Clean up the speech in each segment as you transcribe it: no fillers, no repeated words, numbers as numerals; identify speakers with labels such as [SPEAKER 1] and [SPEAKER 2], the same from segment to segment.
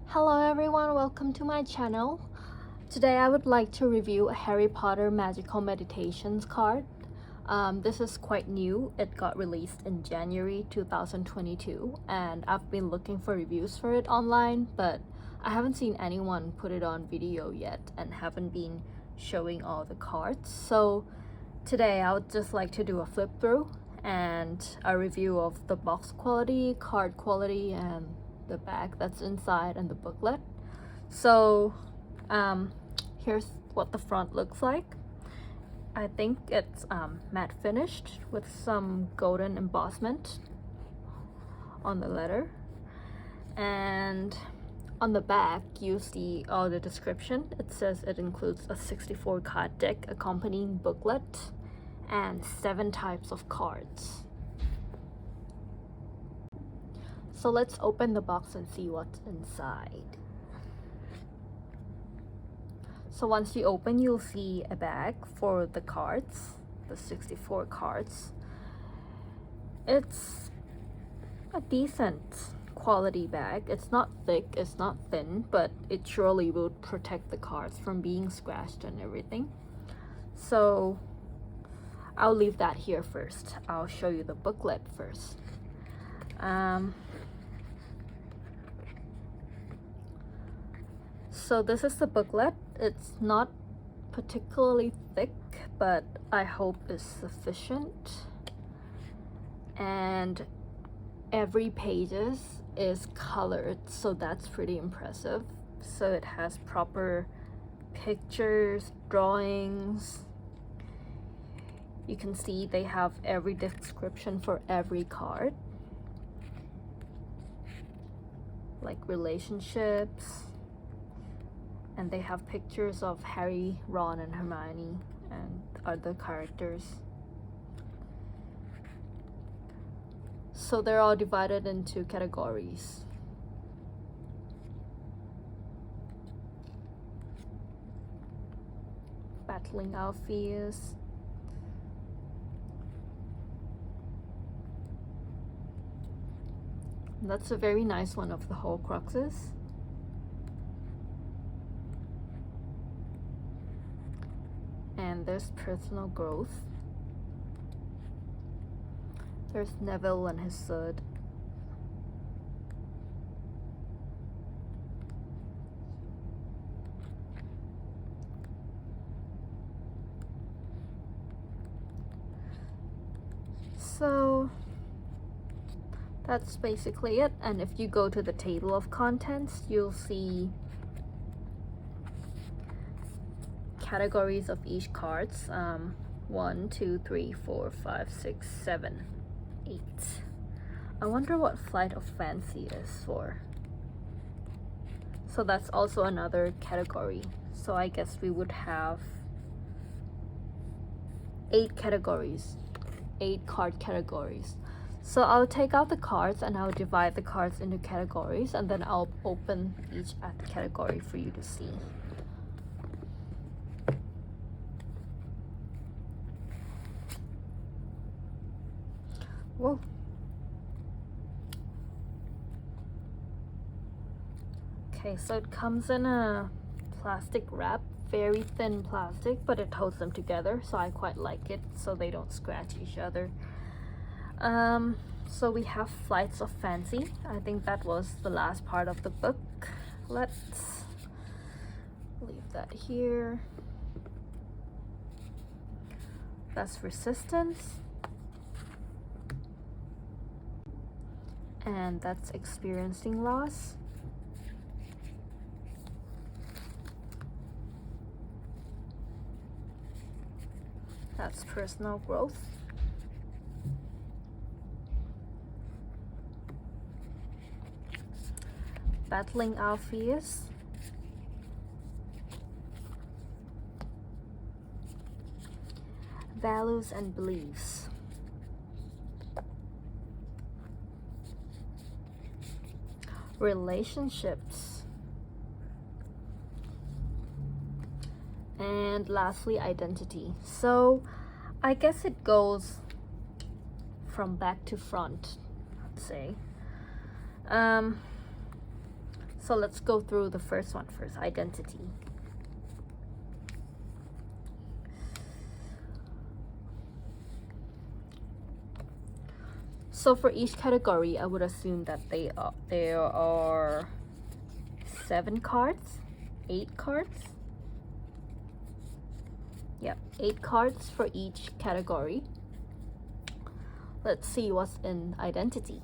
[SPEAKER 1] Hello everyone, welcome to my channel. Today I would like to review a Harry Potter Magical Meditations card. This is quite new. It got released in January 2022 and I've been looking for reviews for it online, but I haven't seen anyone put it on video yet and haven't been showing all the cards. So today I would just like to do a flip through and a review of the box quality, card quality, and the bag that's inside and the booklet. So here's what the front looks like. I think it's matte finished with some golden embossment on the letter, and on the back you see all the description. It says it includes a 64 card deck, accompanying booklet, and 7 types of cards. So let's open the box and see what's inside. So once you open, you'll see a bag for the cards, the 64 cards. It's a decent quality bag. It's not thick, it's not thin, but it surely will protect the cards from being scratched and everything. So I'll leave that here first. I'll show you the booklet first. So this is the booklet. It's not particularly thick, but I hope it's sufficient. And every pages is colored, so that's pretty impressive. So it has proper pictures, drawings. You can see they have every description for every card, like relationships. And they have pictures of Harry, Ron, and Hermione and other characters. So they're all divided into categories. Battling our fears. That's a very nice one of the Horcruxes. And there's personal growth. There's Neville and his sword. So that's basically it. And if you go to the table of contents, you'll see categories of each cards. 1, 2, 3, 4, 5, 6, 7, 8. I wonder what Flight of Fancy is for. So that's also another category. So I guess we would have 8 categories, 8 card categories. So I'll take out the cards and I'll divide the cards into categories, and then I'll open each at the category for you to see. Whoa. Okay, so it comes in a plastic wrap, very thin plastic, but it holds them together, so I quite like it, so they don't scratch each other. So we have Flights of Fancy. I think that was the last part of the book. Let's leave that here. That's Resistance. And that's Experiencing Loss. That's Personal Growth. Battling Our Fears. Values and Beliefs. Relationships. And lastly, Identity. So I guess it goes from back to front, I'd say. So let's go through the first one first, identity. So for each category, I would assume that there are 7 cards, 8 cards. Yep, 8 cards for each category. Let's see what's in identity.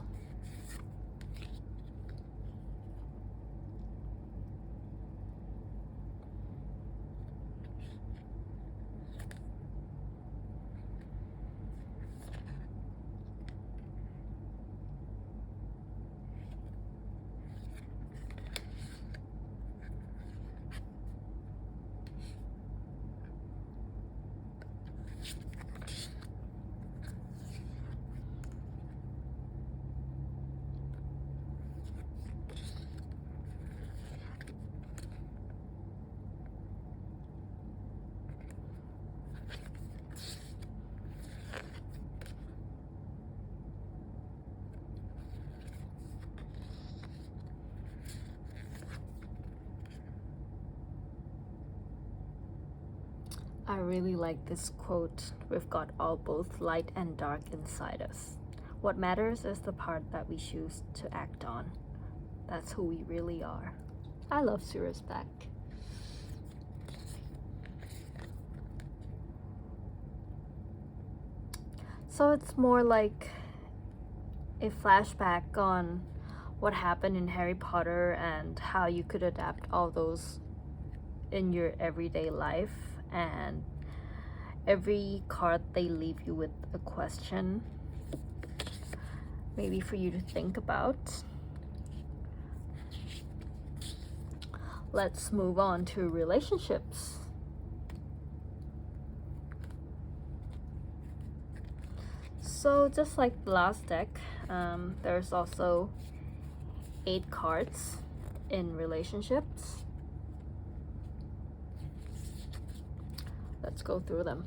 [SPEAKER 1] I really like this quote. We've got all both light and dark inside us. What matters is the part that we choose to act on. That's who we really are. I love Sura's back. So it's more like a flashback on what happened in Harry Potter and how you could adapt all those in your everyday life. And every card they leave you with a question, maybe for you to think about. Let's move on to relationships. So just like the last deck, there's also 8 cards in relationships. Let's go through them.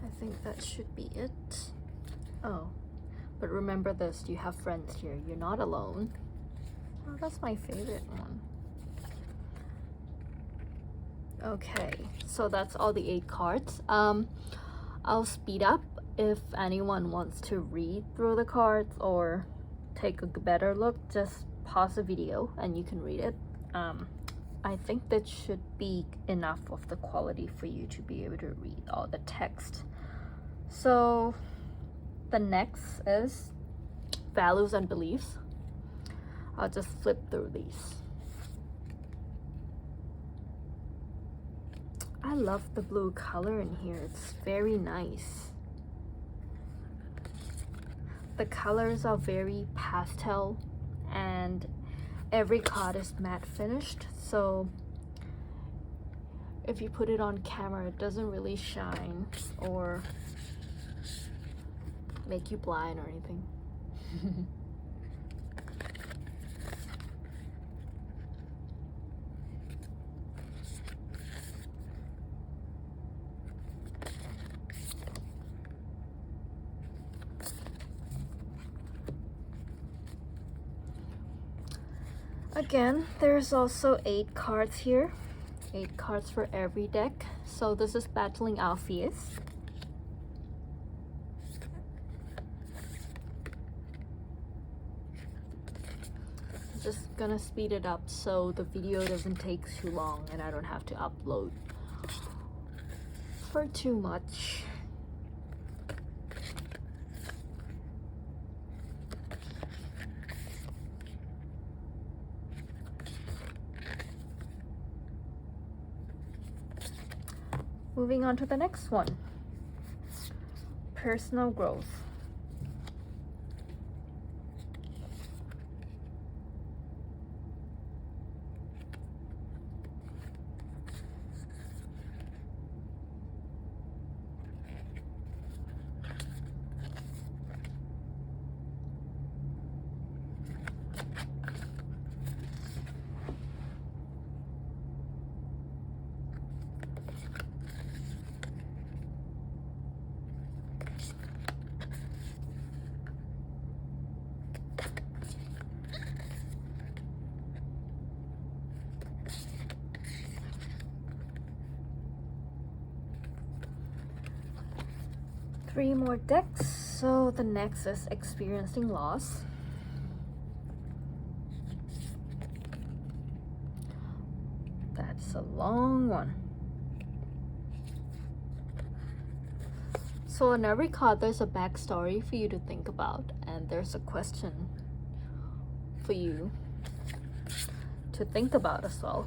[SPEAKER 1] I think that should be it. Oh, but remember this, you have friends here. You're not alone. Oh, that's my favorite one. Okay, so that's all the 8 cards. I'll speed up if anyone wants to read through the cards or take a better look. Just pause the video and you can read it. I think that should be enough of the quality for you to be able to read all the text. So the next is values and beliefs. I'll just flip through these. I love the blue color in here. It's very nice. The colors are very pastel and every card is matte finished, so if you put it on camera it doesn't really shine or make you blind or anything. Again, there's also 8 cards here. 8 cards for every deck. So this is Battling Alpheus. Just gonna speed it up so the video doesn't take too long and I don't have to upload for too much. Moving on to the next one, personal growth. Three more decks. So the next is experiencing loss. That's a long one. So on every card, there's a backstory for you to think about, and there's a question for you to think about as well,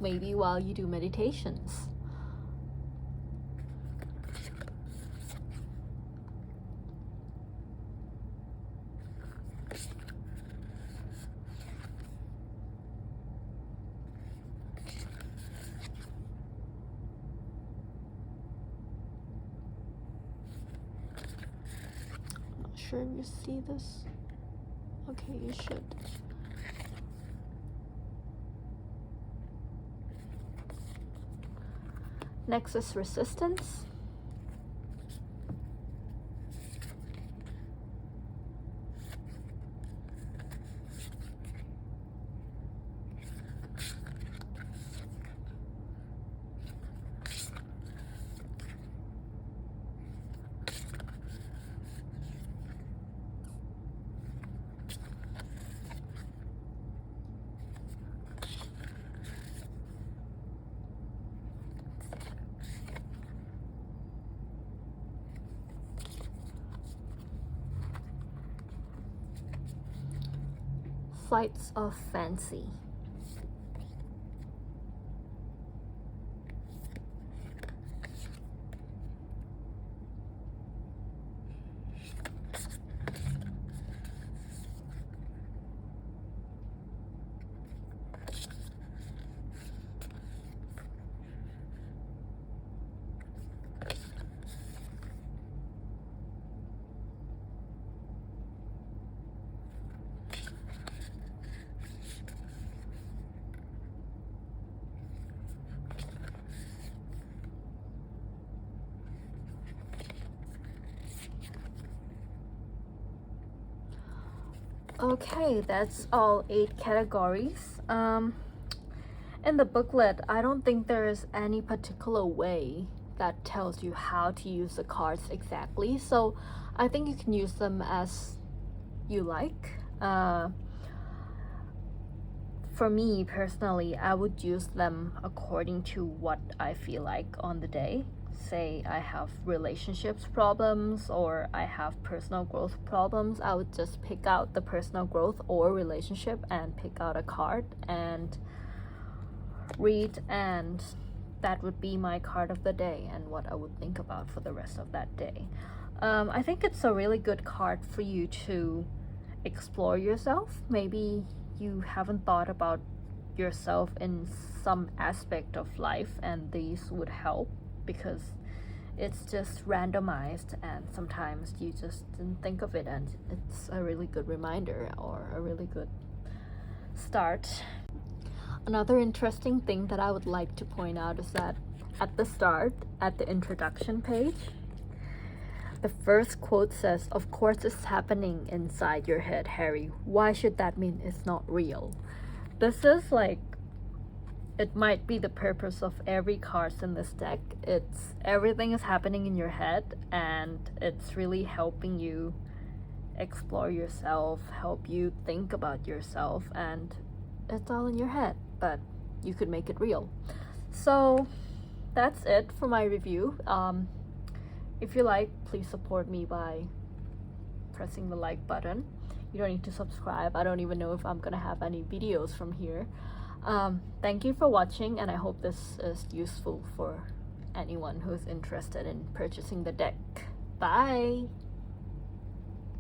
[SPEAKER 1] maybe while you do meditations. Sure if you see this. Okay, you should. Next is resistance. Flights of fancy. Okay, that's all 8 categories. In the booklet, I don't think there's any particular way that tells you how to use the cards exactly, so I think you can use them as you like. For me personally, I would use them according to what I feel like on the day. Say I have relationships problems or I have personal growth problems, I would just pick out the personal growth or relationship and pick out a card and read, and that would be my card of the day and what I would think about for the rest of that day. I think it's a really good card for you to explore yourself. Maybe you haven't thought about yourself in some aspect of life, and these would help because it's just randomized and sometimes you just didn't think of it, and it's a really good reminder or a really good start. Another interesting thing that I would like to point out is that at the start, at the introduction page, the first quote says, "Of course it's happening inside your head, Harry. Why should that mean it's not real?" This is like, it might be the purpose of every card in this deck. It's everything is happening in your head, and it's really helping you explore yourself, help you think about yourself, and it's all in your head, but you could make it real. So that's it for my review. If you like, please support me by pressing the like button. You don't need to subscribe. I don't even know if I'm gonna have any videos from here. Thank you for watching, and I hope this is useful for anyone who's interested in purchasing the deck. Bye!